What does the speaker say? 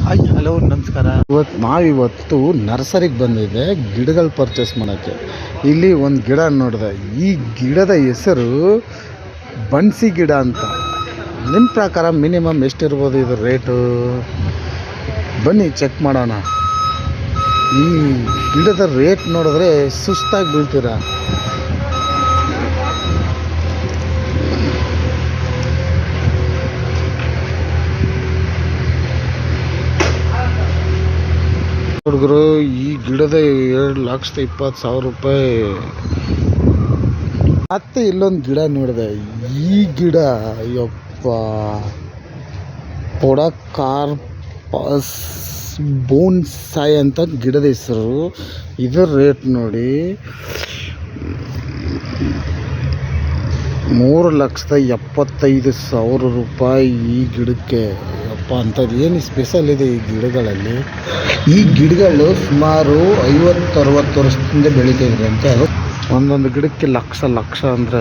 Hi hello ನಮಸ್ಕಾರ. ನಾವಿವತ್ತು ನರ್ಸರಿಗೆ ಬಂದಿದ್ದೆ ಗಿಡಗಳು ಪರ್ಚೇಸ್ ಮಾಡೋಕ್ಕೆ. ಇಲ್ಲಿ ಒಂದು ಗಿಡ ನೋಡಿದೆ. ಈ ಗಿಡದ ಹೆಸರು ಬನ್ಸಿ ಗಿಡ ಅಂತ. ನಿಮ್ಮ ಪ್ರಕಾರ ಮಿನಿಮಮ್ ಎಷ್ಟಿರ್ಬೋದು ಇದು ರೇಟು? ಬನ್ನಿ ಚೆಕ್ ಮಾಡೋಣ. ಈ ಗಿಡದ ರೇಟ್ ನೋಡಿದ್ರೆ ಸುಸ್ತಾಗಿ ಬೀಳ್ತೀರ. ಹುಡುಗರು, ಈ ಗಿಡದ 2,20,000 ರೂಪಾಯಿ. ಮತ್ತೆ ಇಲ್ಲೊಂದು ಗಿಡ ನೋಡಿದೆ. ಈ ಗಿಡ ಅಯ್ಯಪ್ಪ ಪೊಡಕಾರ್ಪಸ್ ಬೋನ್ಸಾಯ್ ಅಂತ ಗಿಡದ ಹೆಸರು. ಇದರ ರೇಟ್ ನೋಡಿ 3,75,000 ರೂಪಾಯಿ ಈ ಗಿಡಕ್ಕೆ. ಅಪ್ಪ ಅಂಥದ್ದು ಏನು ಸ್ಪೆಷಲ್ ಇದೆ ಈ ಗಿಡಗಳಲ್ಲಿ? ಈ ಗಿಡಗಳು ಸುಮಾರು 50-60 ವರ್ಷದಿಂದ ಬೆಳೀತಾ ಇದ್ರಂತೆ. ಒಂದೊಂದು ಗಿಡಕ್ಕೆ ಲಕ್ಷ ಅಂದರೆ